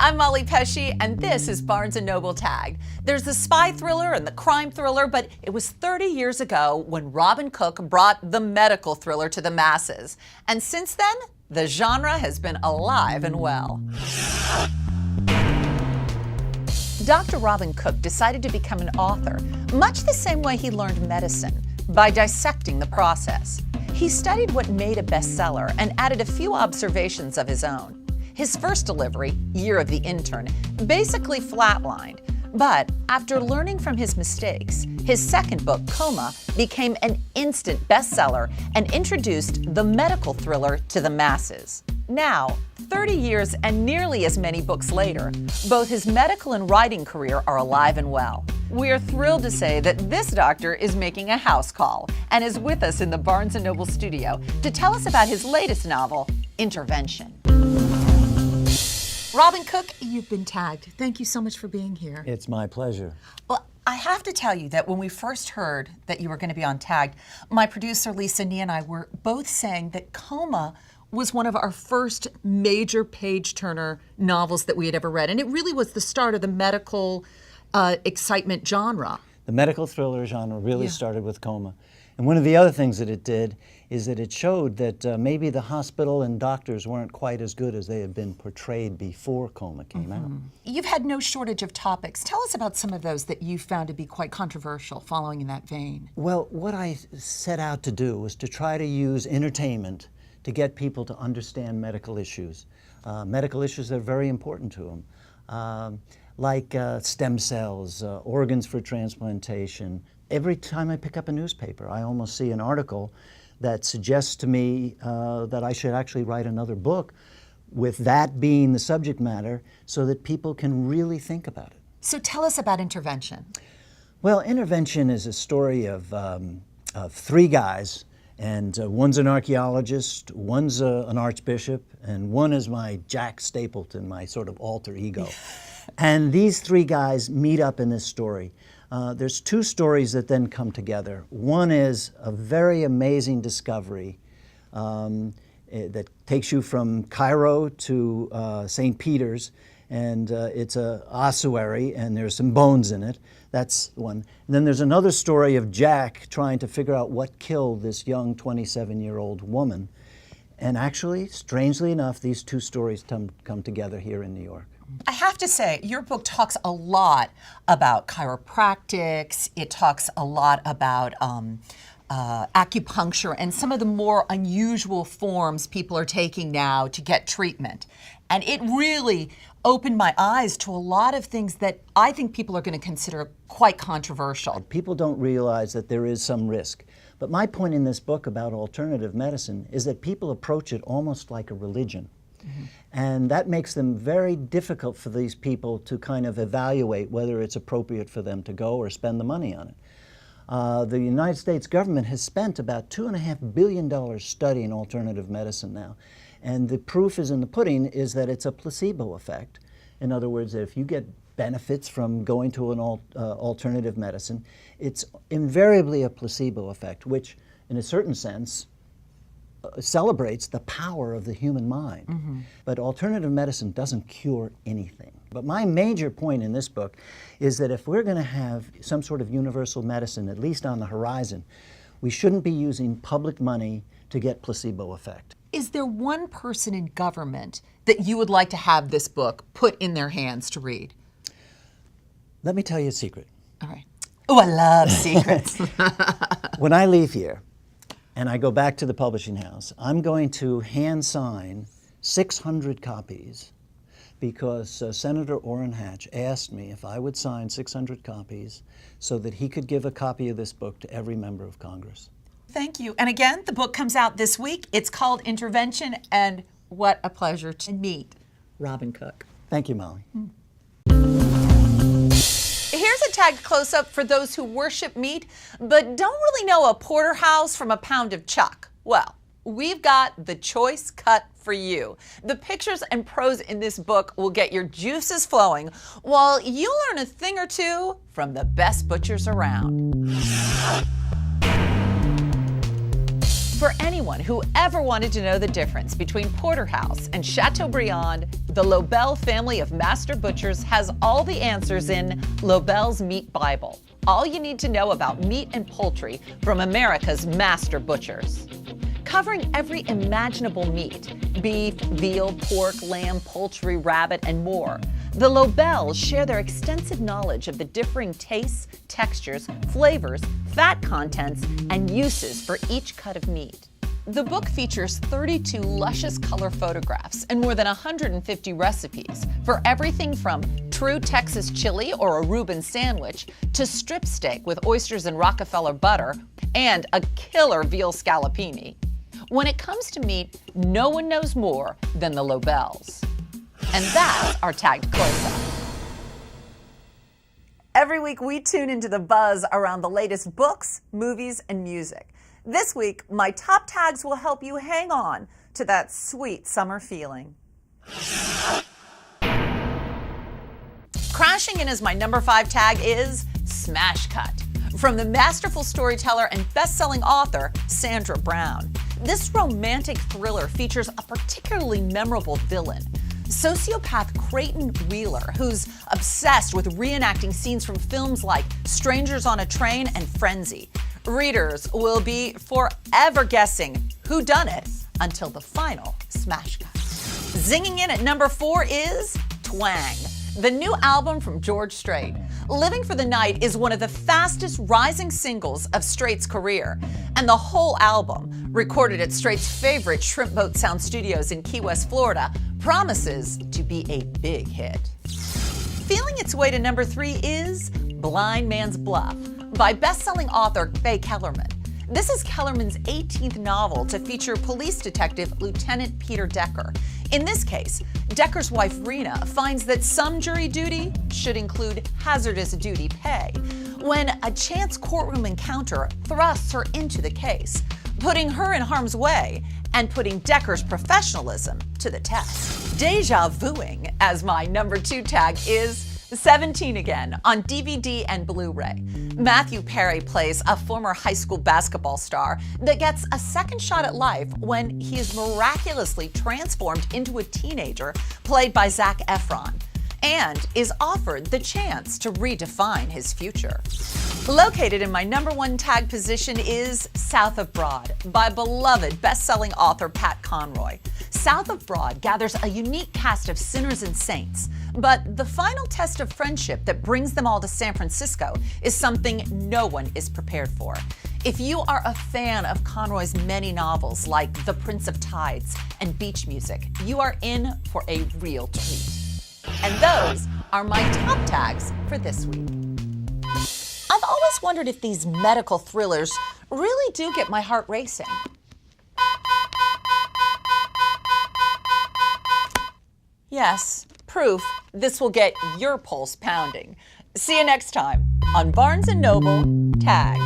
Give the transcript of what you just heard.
I'm Molly Pesci, and this is Barnes & Noble Tagged. There's the spy thriller and the crime thriller, but it was 30 years ago when Robin Cook brought the medical thriller to the masses. And since then, the genre has been alive and well. Dr. Robin Cook decided to become an author, much the same way he learned medicine, by dissecting the process. He studied what made a bestseller and added a few observations of his own. His first delivery, Year of the Intern, basically flatlined. But after learning from his mistakes, his second book, Coma, became an instant bestseller and introduced the medical thriller to the masses. Now, 30 years and nearly as many books later, both his medical and writing career are alive and well. We are thrilled to say that this doctor is making a house call and is with us in the Barnes & Noble studio to tell us about his latest novel, Intervention. Robin Cook, you've been tagged. Thank you so much for being here. It's my pleasure. Well, I have to tell you that when we first heard that you were going to be on Tagged, my producer Lisa Nee and I were both saying that Coma was one of our first major page-turner novels that we had ever read. And it really was the start of the medical excitement genre. The medical thriller genre really started with Coma. And one of the other things that it did is that it showed that maybe the hospital and doctors weren't quite as good as they had been portrayed before Coma came out. You've had no shortage of topics. Tell us about some of those that you found to be quite controversial, following in that vein. Well, what I set out to do was to try to use entertainment to get people to understand medical issues. Medical issues that are very important to them, like stem cells, organs for transplantation. Every time I pick up a newspaper, I almost see an article that suggests to me that I should actually write another book with that being the subject matter so that people can really think about it. So tell us about Intervention. Well, Intervention is a story of three guys, and one's an archaeologist, one's an archbishop, and one is my Jack Stapleton, my sort of alter ego. And these three guys meet up in this story. There's two stories that then come together. One is a very amazing discovery that takes you from Cairo to St. Peter's, and it's a ossuary, and there's some bones in it. That's one. And then there's another story of Jack trying to figure out what killed this young 27-year-old woman. And actually, strangely enough, these two stories come together here in New York. I have to say, your book talks a lot about chiropractics. It talks a lot about acupuncture and some of the more unusual forms people are taking now to get treatment. And it really opened my eyes to a lot of things that I think people are going to consider quite controversial. People don't realize that there is some risk. But my point in this book about alternative medicine is that people approach it almost like a religion. And that makes them very difficult for these people to kind of evaluate whether it's appropriate for them to go or spend the money on it. The United States government has spent about $2.5 billion studying alternative medicine now. And the proof is in the pudding is that it's a placebo effect. In other words, if you get benefits from going to an alternative medicine, it's invariably a placebo effect, which in a certain sense celebrates the power of the human mind. But alternative medicine doesn't cure anything. But my major point in this book is that if we're going to have some sort of universal medicine, at least on the horizon, we shouldn't be using public money to get placebo effect. Is there one person in government that you would like to have this book put in their hands to read? Let me tell you a secret. All right. Oh, I love secrets. When I leave here, and I go back to the publishing house, I'm going to hand sign 600 copies because Senator Orrin Hatch asked me if I would sign 600 copies so that he could give a copy of this book to every member of Congress. Thank you. And again, the book comes out this week. It's called Intervention, and what a pleasure to meet Robin Cook. Thank you, Molly. Here's a tagged close-up for those who worship meat but don't really know a porterhouse from a pound of chuck. Well, we've got the choice cut for you. The pictures and prose in this book will get your juices flowing while you learn a thing or two from the best butchers around. For anyone who ever wanted to know the difference between Porterhouse and Chateaubriand, the Lobel family of master butchers has all the answers in Lobel's Meat Bible. All you need to know about meat and poultry from America's master butchers. Covering every imaginable meat, beef, veal, pork, lamb, poultry, rabbit, and more, the Lobels share their extensive knowledge of the differing tastes, textures, flavors, fat contents, and uses for each cut of meat. The book features 32 luscious color photographs and more than 150 recipes for everything from true Texas chili or a Reuben sandwich to strip steak with oysters and Rockefeller butter and a killer veal scallopini. When it comes to meat, no one knows more than the Lobels. And that's our tagged close-up. Every week we tune into the buzz around the latest books, movies, and music. This week, my top tags will help you hang on to that sweet summer feeling. Crashing in as my number 5 tag is Smash Cut, from the masterful storyteller and best-selling author, Sandra Brown. This romantic thriller features a particularly memorable villain, sociopath Creighton Wheeler, who's obsessed with reenacting scenes from films like Strangers on a Train and Frenzy. Readers will be forever guessing who done it until the final smash cut. Zinging in at number 4 is Twang, the new album from George Strait. Living for the Night is one of the fastest rising singles of Strait's career, and the whole album, recorded at Strait's favorite Shrimp Boat Sound Studios in Key West, Florida, promises to be a big hit. Feeling its way to number 3 is Blind Man's Bluff by best-selling author Faye Kellerman. This is Kellerman's 18th novel to feature police detective Lieutenant Peter Decker. In this case, Decker's wife Rena finds that some jury duty should include hazardous duty pay when a chance courtroom encounter thrusts her into the case, putting her in harm's way and putting Decker's professionalism to the test. Deja vuing as my number 2 tag is 17 Again on DVD and Blu-ray. Matthew Perry plays a former high school basketball star that gets a second shot at life when he is miraculously transformed into a teenager played by Zac Efron, and is offered the chance to redefine his future. Located in my number 1 tag position is South of Broad by beloved best-selling author Pat Conroy. South of Broad gathers a unique cast of sinners and saints, but the final test of friendship that brings them all to San Francisco is something no one is prepared for. If you are a fan of Conroy's many novels like The Prince of Tides and Beach Music, you are in for a real treat. And those are my top tags for this week. I've always wondered if these medical thrillers really do get my heart racing. Yes, proof this will get your pulse pounding. See you next time on Barnes & Noble Tag.